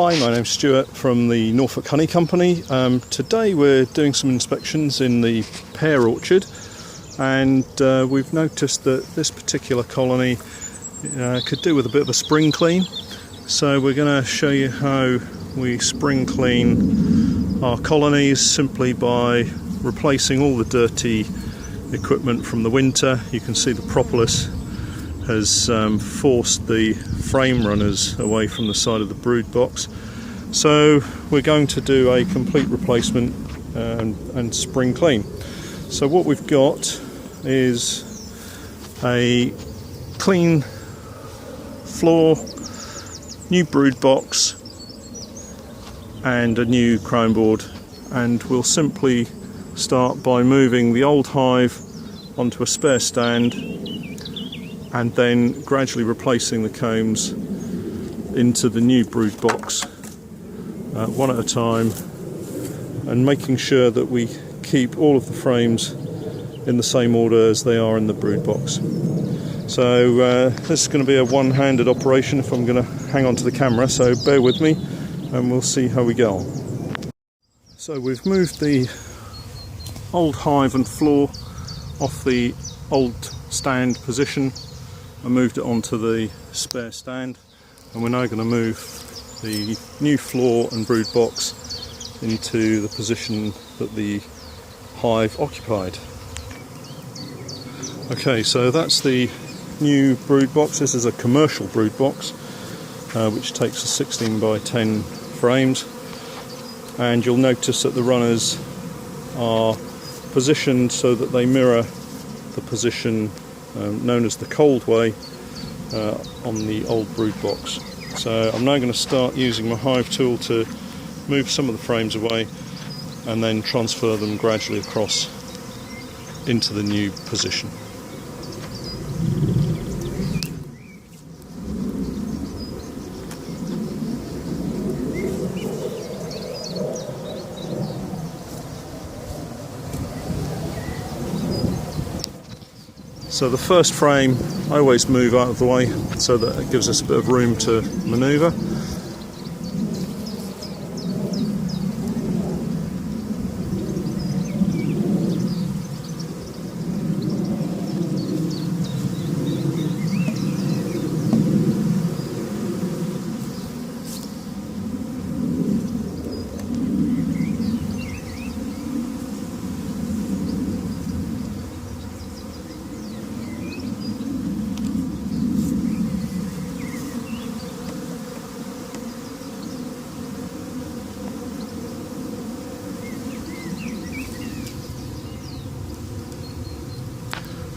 Hi, my name's Stuart from the Norfolk Honey Company. Today we're doing some inspections in the pear orchard, and we've noticed that this particular colony could do with a bit of a spring clean. So we're going to show you how we spring clean our colonies simply by replacing all the dirty equipment from the winter. You can see the propolis has forced the frame runners away from the side of the brood box. So we're going to do a complete replacement and spring clean. So what we've got is a clean floor, new brood box and a new crown board, and we'll simply start by moving the old hive onto a spare stand and then gradually replacing the combs into the new brood box one at a time, and making sure that we keep all of the frames in the same order as they are in the brood box. So this is going to be a one-handed operation if I'm going to hang on to the camera, so bear with me and we'll see how we go on. So we've moved the old hive and floor off the old stand position. I moved it onto the spare stand, and we're now going to move the new floor and brood box into the position that the hive occupied. Okay, so that's the new brood box. This is a commercial brood box which takes a 16 by 10 frames, and you'll notice that the runners are positioned so that they mirror the position known as the cold way on the old brood box. So I'm now going to start using my hive tool to move some of the frames away and then transfer them gradually across into the new position. So the first frame I always move out of the way so that it gives us a bit of room to manoeuvre.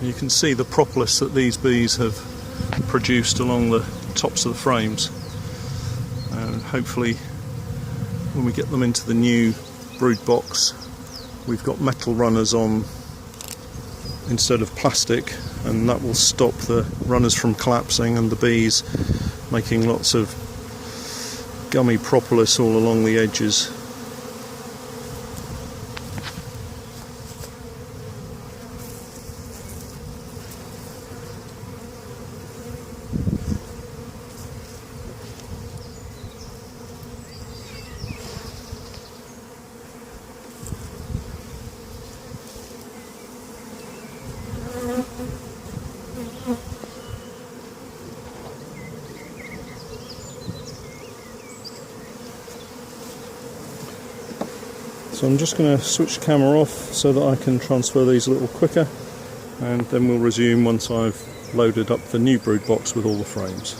You can see the propolis that these bees have produced along the tops of the frames, and hopefully when we get them into the new brood box we've got metal runners on instead of plastic, and that will stop the runners from collapsing and the bees making lots of gummy propolis all along the edges. So I'm just going to switch the camera off so that I can transfer these a little quicker, and then we'll resume once I've loaded up the new brood box with all the frames.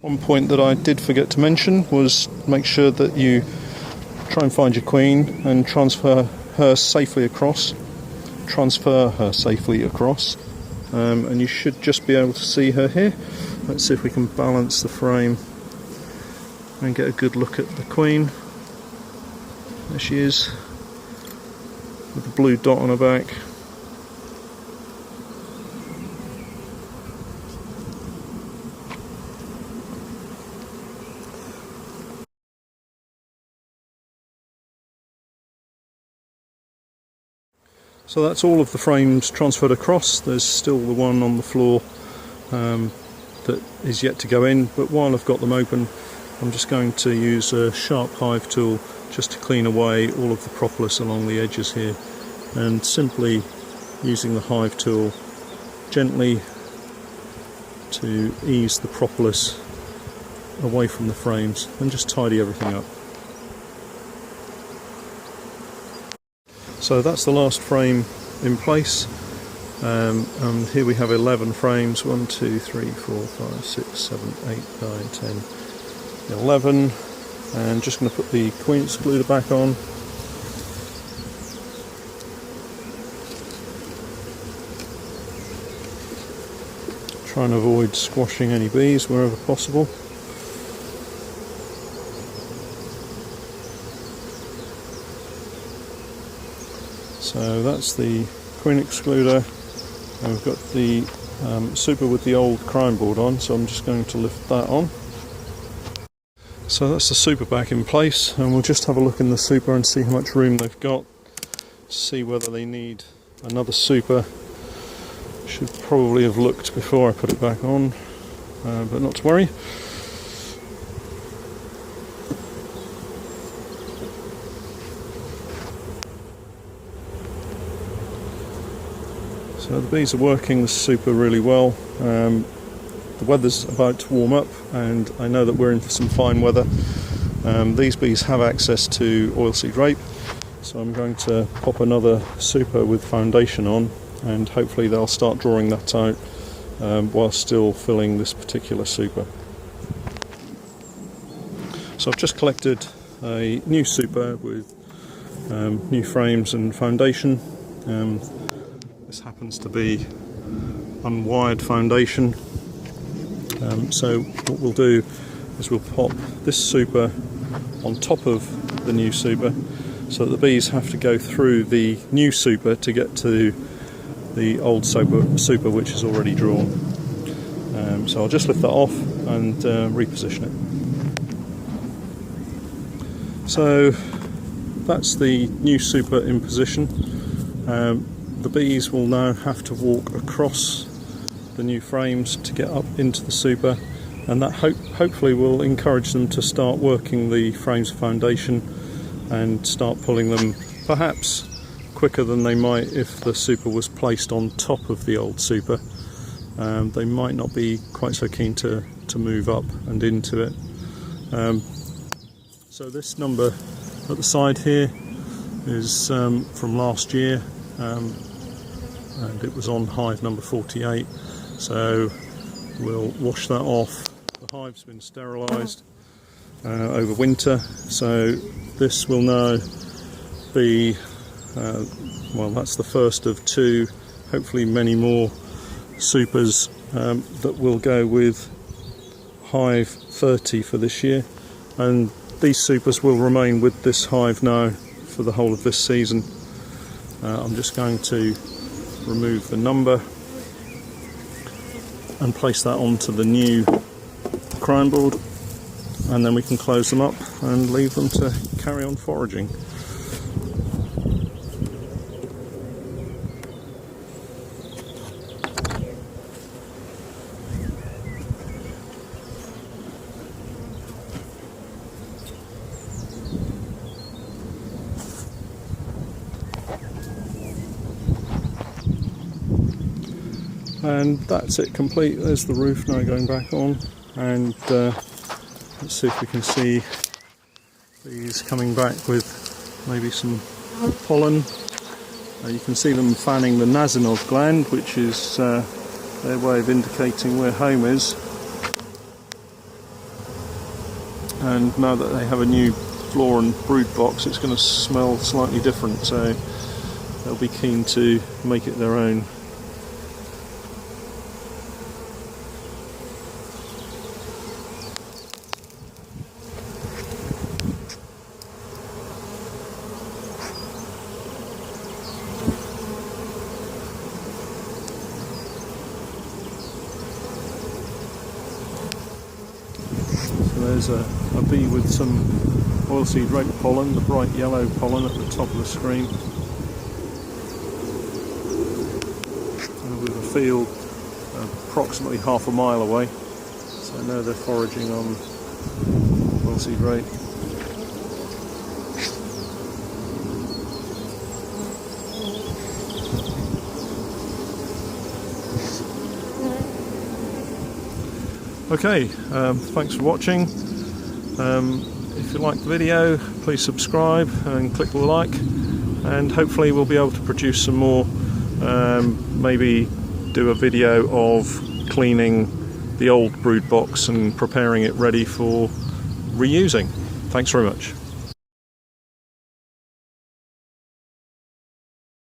One point that I did forget to mention was make sure that you try and find your queen and transfer her safely across. And you should just be able to see her here. Let's see if we can balance the frame and get a good look at the queen. There she is, with the blue dot on her back. So that's all of the frames transferred across. There's still the one on the floor that is yet to go in, but while I've got them open, I'm just going to use a sharp hive tool just to clean away all of the propolis along the edges here, and simply using the hive tool gently to ease the propolis away from the frames and just tidy everything up. So that's the last frame in place, and here we have 11 frames, 1, 2, 3, 4, 5, 6, 7, 8, 9, 10, 11, and just going to put the queen excluder back on. Try and avoid squashing any bees wherever possible. So that's the queen excluder, and we've got the super with the old crime board on, so I'm just going to lift that on. So that's the super back in place, and we'll just have a look in the super and see how much room they've got, see whether they need another super. Should probably have looked before I put it back on, but not to worry. So the bees are working the super really well. The weather's about to warm up, and I know that we're in for some fine weather. These bees have access to oilseed rape, so I'm going to pop another super with foundation on, and hopefully they'll start drawing that out while still filling this particular super. So I've just collected a new super with new frames and foundation. This happens to be unwired foundation. So what we'll do is we'll pop this super on top of the new super, so that the bees have to go through the new super to get to the old super which is already drawn. So I'll just lift that off and reposition it. So that's the new super in position. The bees will now have to walk across the new frames to get up into the super, and that hopefully will encourage them to start working the frames of foundation and start pulling them perhaps quicker than they might if the super was placed on top of the old super. They might not be quite so keen to move up and into it. So this number at the side here is from last year, and it was on hive number 48, so we'll wash that off. The hive's been sterilised over winter, so this will now be well, that's the first of two, hopefully many more supers that will go with hive 30 for this year, and these supers will remain with this hive now for the whole of this season. I'm just going to remove the number and place that onto the new crown board, and then we can close them up and leave them to carry on foraging. And that's it complete. There's the roof now going back on, and let's see if we can see these coming back with maybe some pollen. You can see them fanning the Nazinov gland, which is their way of indicating where home is. And now that they have a new floor and brood box, it's going to smell slightly different, so they'll be keen to make it their own. There's a bee with some oilseed rape pollen, the bright yellow pollen at the top of the screen. And with a field approximately half a mile away, so now they're foraging on Well-seed rate. Okay, thanks for watching. If you like the video, please subscribe and click the like, and hopefully we'll be able to produce some more, maybe do a video of cleaning the old brood box and preparing it ready for reusing. Thanks very much.